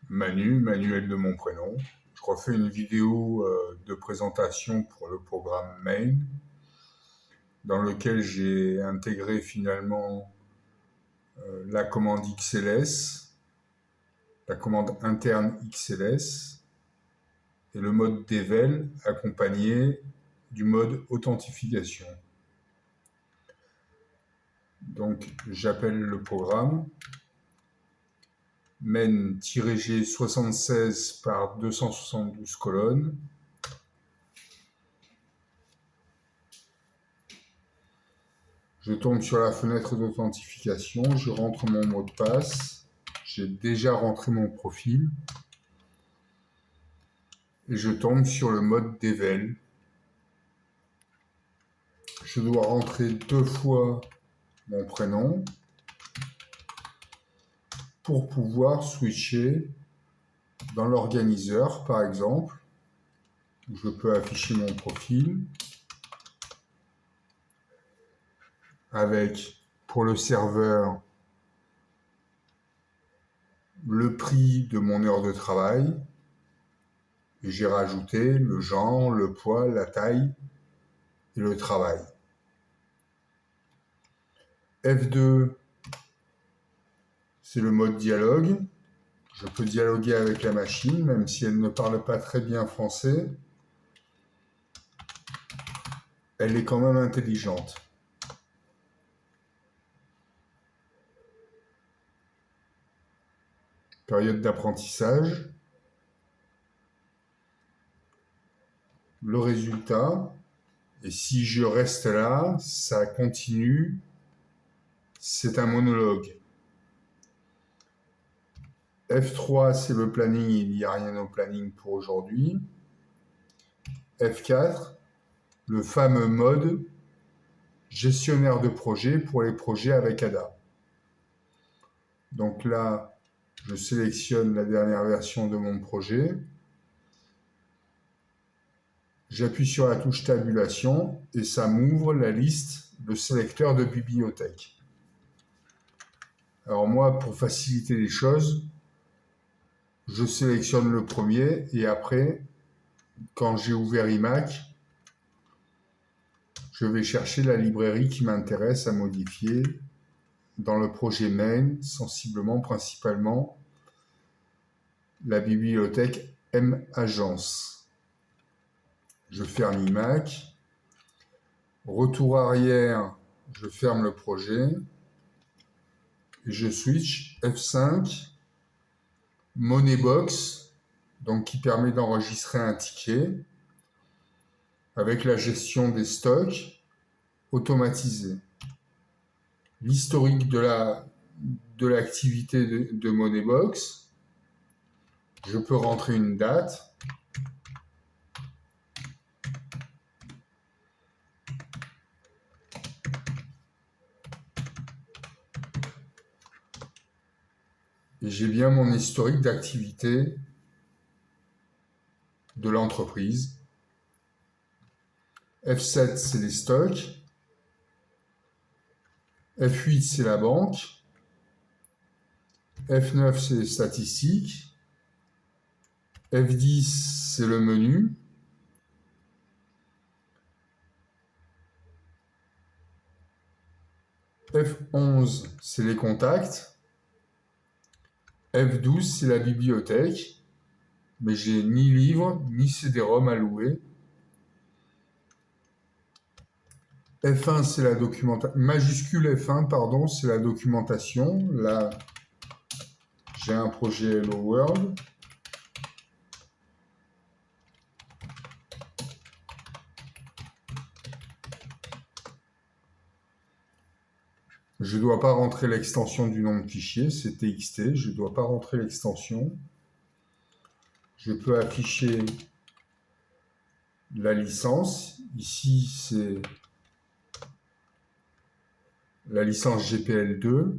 Manu, Manuel de mon prénom. Je refais une vidéo de présentation pour le programme Main, dans lequel j'ai intégré finalement la commande XLS, la commande interne XLS et le mode Devel accompagné du mode authentification. Donc j'appelle le programme main-g 76 par 272 colonnes. Je tombe sur la fenêtre d'authentification, je rentre mon mot de passe, j'ai déjà rentré mon profil et je tombe sur le mode Devel. Je dois rentrer 2 fois mon prénom pour pouvoir switcher dans l'organiseur, par exemple, où je peux afficher mon profil avec, pour le serveur, le prix de mon heure de travail. Et j'ai rajouté le genre, le poids, la taille et le travail. F2, c'est le mode dialogue. Je peux dialoguer avec la machine, même si elle ne parle pas très bien français. Elle est quand même intelligente. Période d'apprentissage. Le résultat. Et si je reste là, ça continue. C'est un monologue. F3, c'est le planning. Il n'y a rien au planning pour aujourd'hui. F4, le fameux mode gestionnaire de projet pour les projets avec ADA. Donc là, je sélectionne la dernière version de mon projet. J'appuie sur la touche tabulation et ça m'ouvre la liste de sélecteurs de bibliothèques. Alors moi, pour faciliter les choses, je sélectionne le premier et après, quand j'ai ouvert iMac, je vais chercher la librairie qui m'intéresse à modifier dans le projet main, sensiblement, principalement, la bibliothèque M-Agence. Je ferme iMac. Retour arrière, je ferme le projet. Et je switch F5, Moneybox, donc qui permet d'enregistrer un ticket avec la gestion des stocks automatisée. L'historique de l'activité de Moneybox. Je peux rentrer une date. Et j'ai bien mon historique d'activité de l'entreprise. F7, c'est les stocks. F8, c'est la banque. F9, c'est les statistiques. F10, c'est le menu. F11, c'est les contacts. F12, c'est la bibliothèque. Mais j'ai ni livre, ni CD-ROM à louer. F1, c'est la documentation. Majuscule F1, pardon, c'est la documentation. Là, j'ai un projet Hello World. Je ne dois pas rentrer l'extension du nom de fichier, c'est TXT. Je ne dois pas rentrer l'extension. Je peux afficher la licence. Ici, c'est la licence GPL2.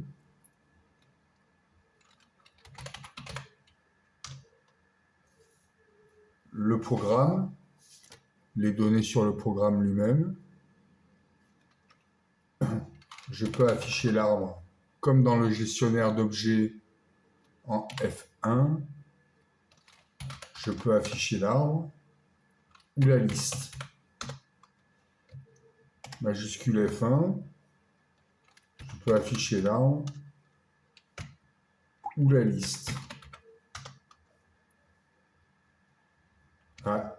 Le programme, les données sur le programme lui-même. Je peux afficher l'arbre comme dans le gestionnaire d'objets en F1. je peux afficher l'arbre ou la liste. Majuscule F1, je peux afficher l'arbre ou la liste. Ah,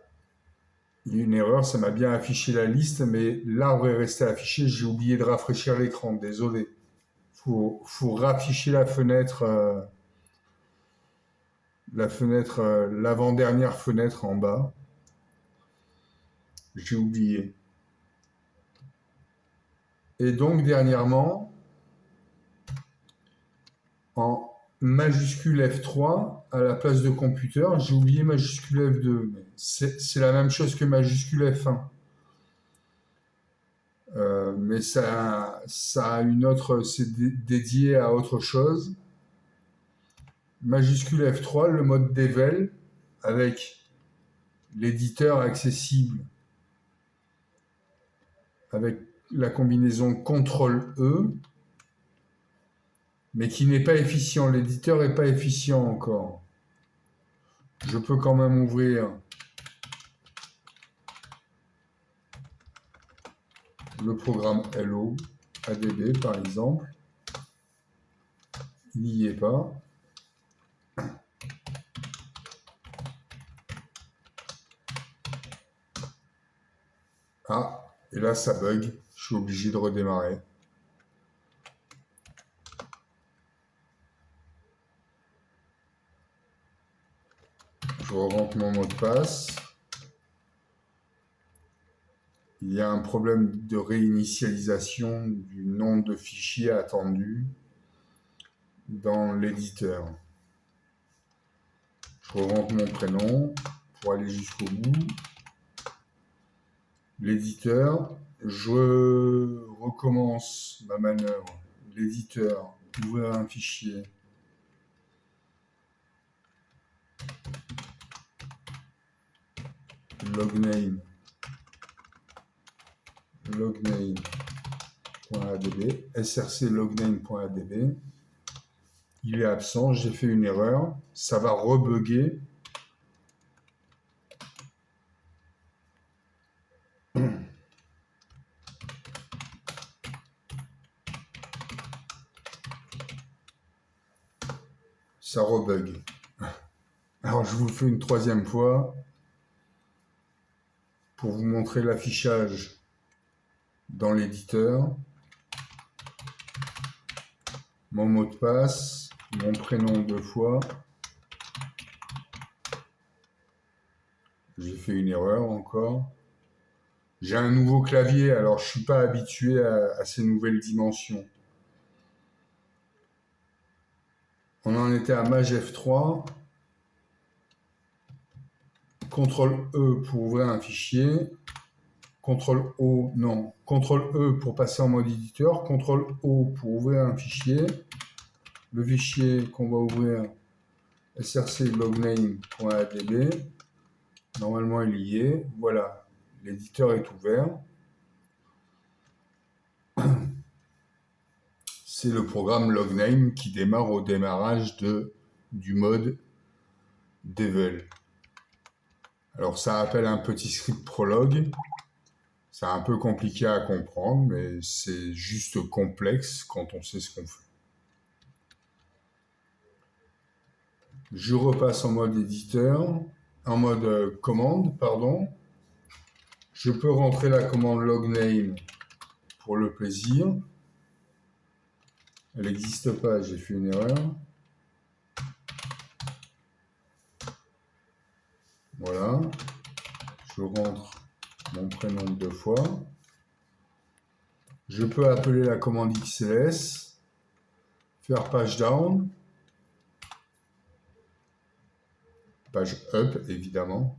il y a une erreur, ça m'a bien affiché la liste, mais l'arbre est resté affiché. J'ai oublié de rafraîchir l'écran, désolé. Faut rafficher la fenêtre, l'avant-dernière fenêtre en bas. J'ai oublié. Et donc, dernièrement, en majuscule F3, à la place de computer, j'ai oublié majuscule F2. C'est la même chose que majuscule F1. Mais ça a une autre, c'est dédié à autre chose. Majuscule F3, le mode Devel, avec l'éditeur accessible, avec la combinaison CTRL-E, mais qui n'est pas efficient. L'éditeur n'est pas efficient encore. Je peux quand même ouvrir le programme Hello, ADB par exemple. Il n'y est pas. Ah, et là ça bug. Je suis obligé de redémarrer. Je rentre mon mot de passe. Il y a un problème de réinitialisation du nom de fichier attendu dans l'éditeur. Je rentre mon prénom pour aller jusqu'au bout. L'éditeur, je recommence ma manœuvre. L'éditeur, ouvrir un fichier. logname.adb, src logname.adb. Il est absent, j'ai fait une erreur. Ça va rebugger. Ça rebug. Alors je vous le fais une troisième fois pour vous montrer l'affichage dans l'éditeur. Mon mot de passe, mon prénom 2 fois. J'ai fait une erreur encore. J'ai un nouveau clavier, alors je ne suis pas habitué à ces nouvelles dimensions. On en était à Maj F3. CTRL-E pour ouvrir un fichier. CTRL-O, non. CTRL-E pour passer en mode éditeur. CTRL-O pour ouvrir un fichier. Le fichier qu'on va ouvrir, src logname.adb. Normalement, il y est. Voilà, l'éditeur est ouvert. C'est le programme Logname qui démarre au démarrage du mode Devel. Alors, ça appelle un petit script prologue. C'est un peu compliqué à comprendre, mais c'est juste complexe quand on sait ce qu'on fait. Je repasse en mode éditeur, en mode commande, pardon. Je peux rentrer la commande logname pour le plaisir. Elle n'existe pas, j'ai fait une erreur. Voilà. Je rentre mon prénom 2 fois. Je peux appeler la commande XLS, faire page down, page up évidemment.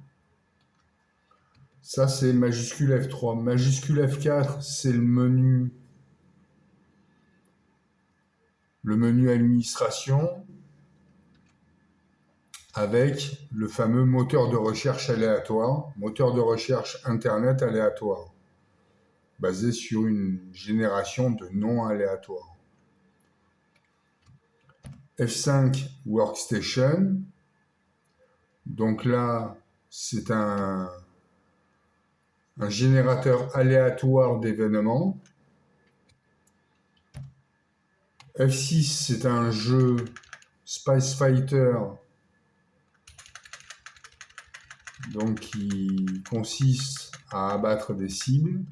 Ça c'est majuscule F3. Majuscule F4, c'est le menu administration avec le fameux moteur de recherche aléatoire, moteur de recherche Internet aléatoire, basé sur une génération de noms aléatoires. F5 Workstation, Donc là, c'est un générateur aléatoire d'événements. F6, c'est un jeu Spice Fighter, donc qui consiste à abattre des cibles.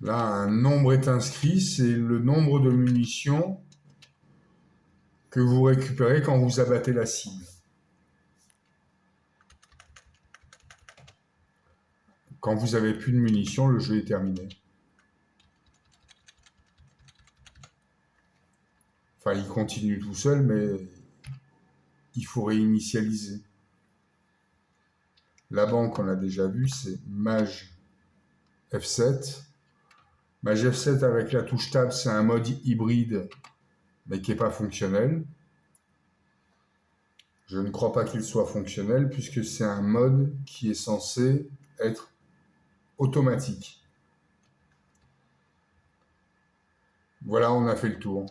Là, un nombre est inscrit, c'est le nombre de munitions que vous récupérez quand vous abattez la cible. Quand vous avez plus de munitions, le jeu est terminé. Enfin, il continue tout seul, mais il faut réinitialiser. La banque, on l'a déjà vu, c'est Maj F7. Maj F7 avec la touche Tab, c'est un mode hybride, mais qui n'est pas fonctionnel. Je ne crois pas qu'il soit fonctionnel, puisque c'est un mode qui est censé être automatique. Voilà, on a fait le tour.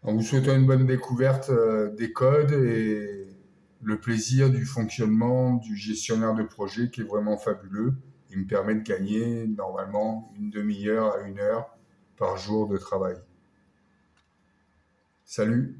En vous souhaitant une bonne découverte des codes et le plaisir du fonctionnement du gestionnaire de projet qui est vraiment fabuleux. Il me permet de gagner normalement une demi-heure à 1 heure par jour de travail. Salut!